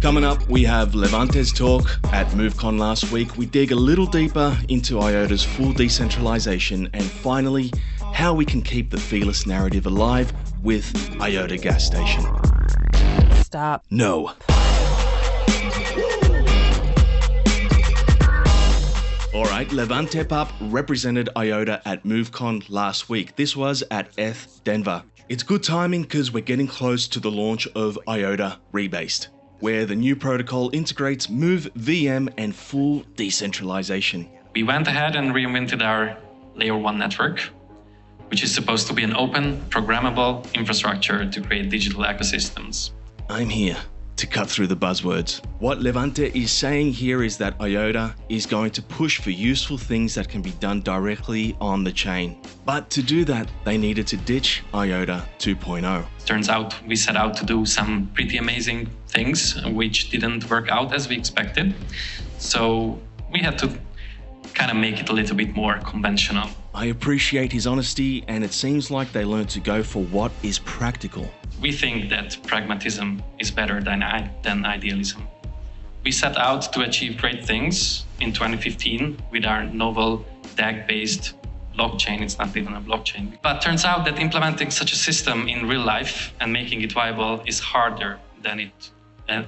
Coming up, we have Levente's talk at Movecon last week. We dig a little deeper into IOTA's full decentralization, and finally, how we can keep the feeless narrative alive with IOTA Gas Station. Stop. No. Alright, Levente Pap represented IOTA at Movecon last week. This was at ETH Denver. It's good timing because we're getting close to the launch of IOTA Rebased, where the new protocol integrates MoveVM and full decentralization. We went ahead and reinvented our Layer 1 network, which is supposed to be an open, programmable infrastructure to create digital ecosystems. I'm here to cut through the buzzwords. What Levente is saying here is that IOTA is going to push for useful things that can be done directly on the chain. But to do that, they needed to ditch IOTA 2.0. Turns out we set out to do some pretty amazing things, which didn't work out as we expected. So we had to kind of make it a little bit more conventional. I appreciate his honesty, and it seems like they learned to go for what is practical. We think that pragmatism is better than idealism. We set out to achieve great things in 2015 with our novel DAG-based blockchain. It's not even a blockchain. But turns out that implementing such a system in real life and making it viable is harder than it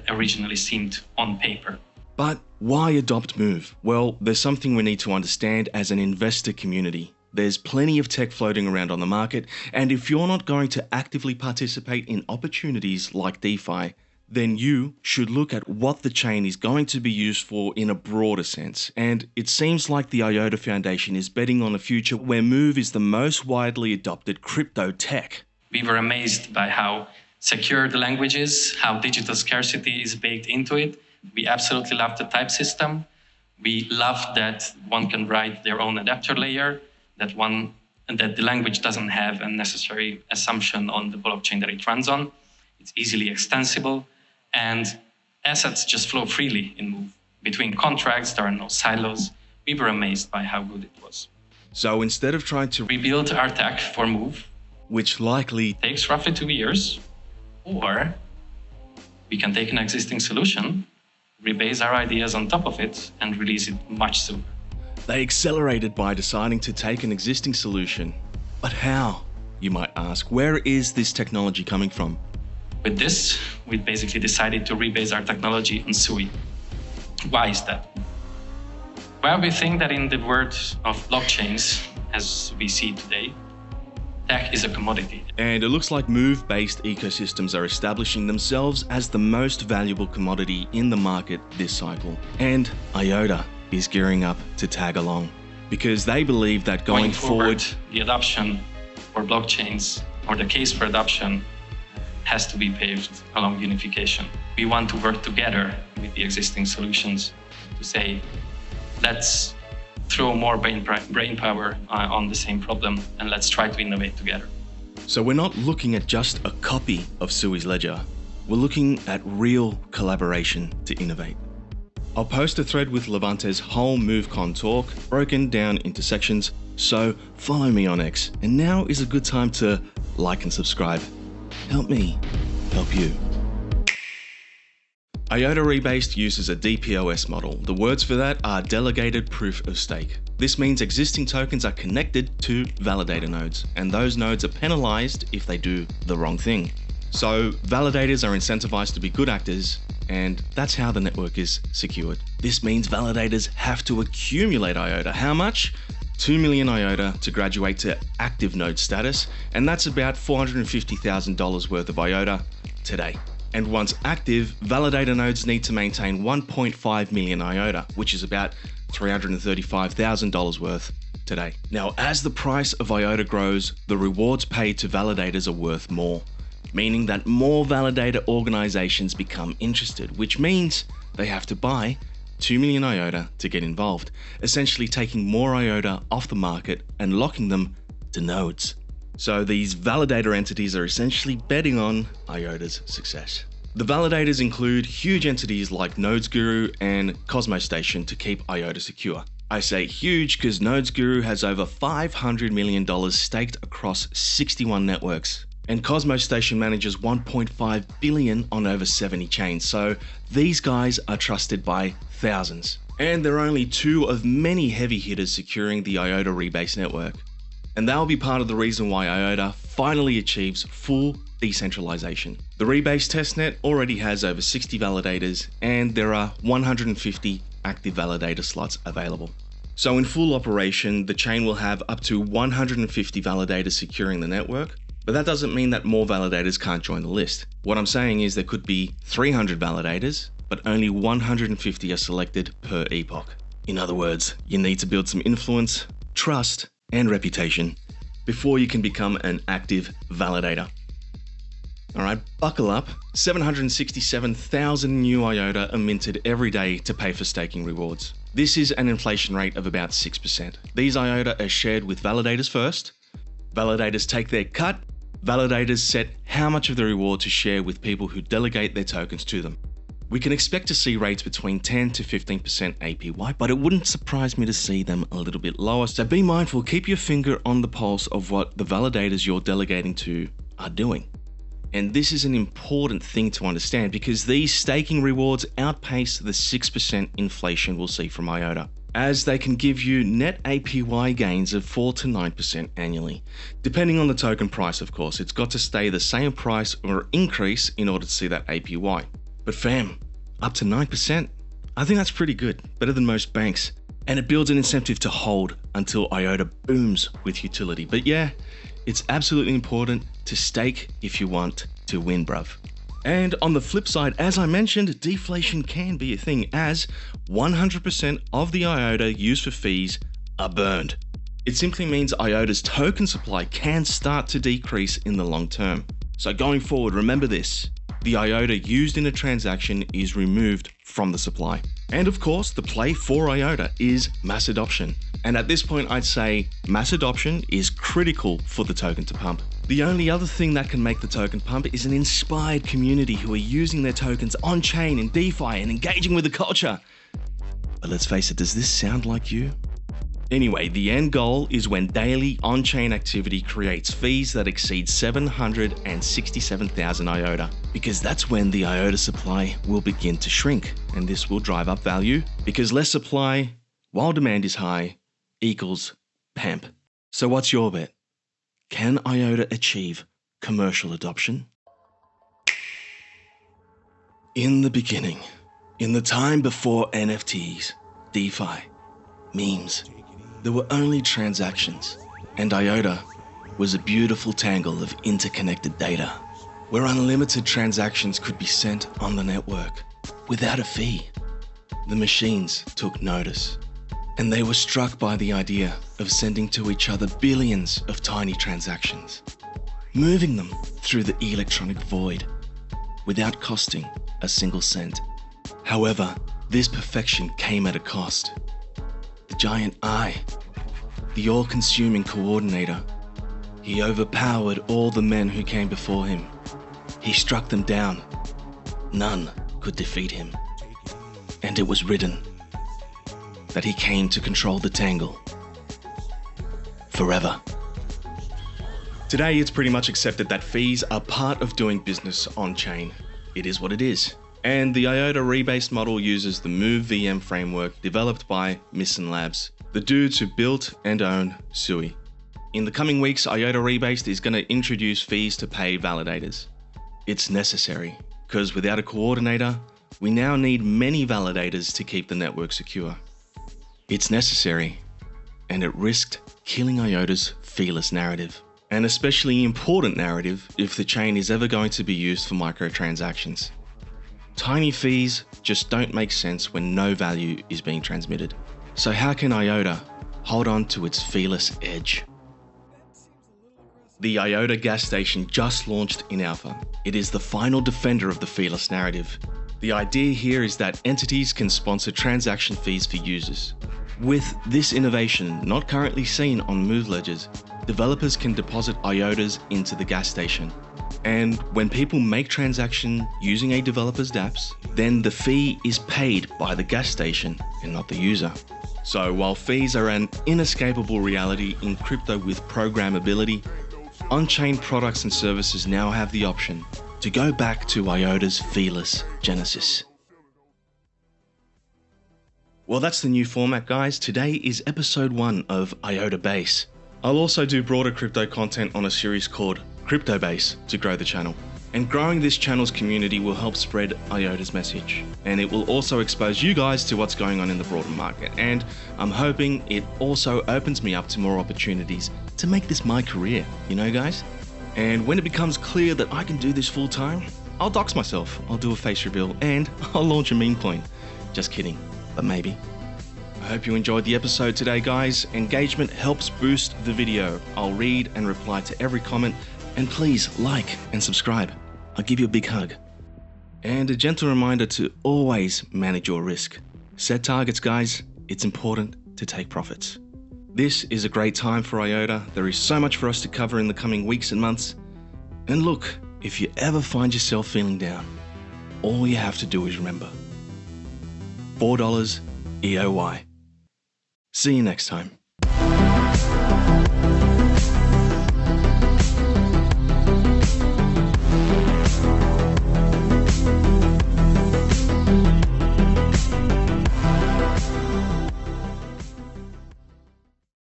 originally seemed on paper. But why adopt Move? Well, there's something we need to understand as an investor community. There's plenty of tech floating around on the market, and if you're not going to actively participate in opportunities like DeFi, then you should look at what the chain is going to be used for in a broader sense. And it seems like the IOTA Foundation is betting on a future where Move is the most widely adopted crypto tech. We were amazed by how secure the language is, how digital scarcity is baked into it. We absolutely love the type system. We love that one can write their own adapter layer, that the language doesn't have a necessary assumption on the blockchain that it runs on. It's easily extensible, and assets just flow freely in Move. Between contracts, there are no silos. We were amazed by how good it was. So instead of trying to rebuild our tech for Move, which likely takes roughly 2 years, or we can take an existing solution, rebase our ideas on top of it, and release it much sooner. They accelerated by deciding to take an existing solution. But how, you might ask? Where is this technology coming from? With this, we basically decided to rebase our technology on Sui. Why is that? Well, we think that in the world of blockchains, as we see today, tech is a commodity. And it looks like Move-based ecosystems are establishing themselves as the most valuable commodity in the market this cycle. And IOTA is gearing up to tag along, because they believe that going forward, the adoption for blockchains, or the case for adoption, has to be paved along unification. We want to work together with the existing solutions to say, let's throw more brain power on the same problem, and let's try to innovate together. So we're not looking at just a copy of Sui's ledger. We're looking at real collaboration to innovate. I'll post a thread with Levente's whole Movecon talk broken down into sections, so follow me on X. And now is a good time to like and subscribe. Help me help you. IOTA Rebased uses a DPoS model. The words for that are delegated proof of stake. This means existing tokens are connected to validator nodes, and those nodes are penalized if they do the wrong thing. So validators are incentivized to be good actors, and that's how the network is secured. This means validators have to accumulate IOTA. How much? 2 million IOTA to graduate to active node status, and that's about $450,000 worth of IOTA today. And once active, validator nodes need to maintain 1.5 million IOTA, which is about $335,000 worth today. Now, as the price of IOTA grows, the rewards paid to validators are worth more, meaning that more validator organizations become interested, which means they have to buy 2 million IOTA to get involved, essentially taking more IOTA off the market and locking them to nodes. So these validator entities are essentially betting on IOTA's success. The validators include huge entities like NodesGuru and Cosmos Station to keep IOTA secure. I say huge because NodesGuru has over $500 million staked across 61 networks. And Cosmos Station manages 1.5 billion on over 70 chains, so these guys are trusted by thousands. And they're only two of many heavy hitters securing the IOTA Rebased network. And they'll be part of the reason why IOTA finally achieves full decentralization. The Rebased testnet already has over 60 validators, and there are 150 active validator slots available. So in full operation, the chain will have up to 150 validators securing the network, but that doesn't mean that more validators can't join the list. What I'm saying is there could be 300 validators, but only 150 are selected per epoch. In other words, you need to build some influence, trust, and reputation before you can become an active validator. Alright, buckle up. 767,000 new IOTA are minted every day to pay for staking rewards. This is an inflation rate of about 6%. These IOTA are shared with validators first. Validators take their cut. Validators set how much of the reward to share with people who delegate their tokens to them. We can expect to see rates between 10 to 15% APY, but it wouldn't surprise me to see them a little bit lower. So be mindful, keep your finger on the pulse of what the validators you're delegating to are doing. And this is an important thing to understand because these staking rewards outpace the 6% inflation we'll see from IOTA, as they can give you net APY gains of 4 to 9% annually. Depending on the token price, of course, it's got to stay the same price or increase in order to see that APY. But fam, up to 9%, I think that's pretty good, better than most banks. And it builds an incentive to hold until IOTA booms with utility. But yeah, it's absolutely important to stake if you want to win, bruv. And on the flip side, as I mentioned, deflation can be a thing, as 100% of the IOTA used for fees are burned. It simply means IOTA's token supply can start to decrease in the long term. So going forward, remember this: the IOTA used in a transaction is removed from the supply. And of course, the play for IOTA is mass adoption. And at this point, I'd say mass adoption is critical for the token to pump. The only other thing that can make the token pump is an inspired community who are using their tokens on-chain in DeFi and engaging with the culture. But let's face it, does this sound like you? Anyway, the end goal is when daily on-chain activity creates fees that exceed 767,000 IOTA, because that's when the IOTA supply will begin to shrink, and this will drive up value, because less supply, while demand is high, equals PAMP. So what's your bet? Can IOTA achieve commercial adoption? In the beginning, in the time before NFTs, DeFi, memes, there were only transactions, and IOTA was a beautiful tangle of interconnected data, where unlimited transactions could be sent on the network without a fee. The machines took notice, and they were struck by the idea of sending to each other billions of tiny transactions, moving them through the electronic void without costing a single cent. However, this perfection came at a cost. The giant I, the all-consuming coordinator, he overpowered all the men who came before him. He struck them down. None could defeat him. And it was written that he came to control the tangle forever. Today, it's pretty much accepted that fees are part of doing business on-chain. It is what it is. And the IOTA Rebased model uses the MoveVM framework developed by Misson Labs, the dudes who built and own Sui. In the coming weeks, IOTA Rebased is going to introduce fees to pay validators. It's necessary, because without a coordinator, we now need many validators to keep the network secure. It's necessary, and it risked killing IOTA's feeless narrative, an especially important narrative if the chain is ever going to be used for microtransactions. Tiny fees just don't make sense when no value is being transmitted. So how can IOTA hold on to its feeless edge? The IOTA Gas Station just launched in alpha. It is the final defender of the feeless narrative. The idea here is that entities can sponsor transaction fees for users. With this innovation not currently seen on Move ledgers, developers can deposit IOTAs into the gas station. And when people make transaction using a developer's dApps, then the fee is paid by the gas station and not the user. So while fees are an inescapable reality in crypto with programmability, on-chain products and services now have the option to go back to IOTA's feeless genesis. Well, that's the new format, guys. Today is episode 1 of IOTABASE. I'll also do broader crypto content on a series called CryptoBase to grow the channel. And growing this channel's community will help spread IOTA's message. And it will also expose you guys to what's going on in the broader market. And I'm hoping it also opens me up to more opportunities to make this my career, you know, guys? And when it becomes clear that I can do this full time, I'll dox myself, I'll do a face reveal, and I'll launch a meme coin. Just kidding, but maybe. I hope you enjoyed the episode today, guys. Engagement helps boost the video. I'll read and reply to every comment, and please like and subscribe. I'll give you a big hug. And a gentle reminder to always manage your risk. Set targets, guys. It's important to take profits. This is a great time for IOTA. There is so much for us to cover in the coming weeks and months. And look, if you ever find yourself feeling down, all you have to do is remember $4 EOY. See you next time.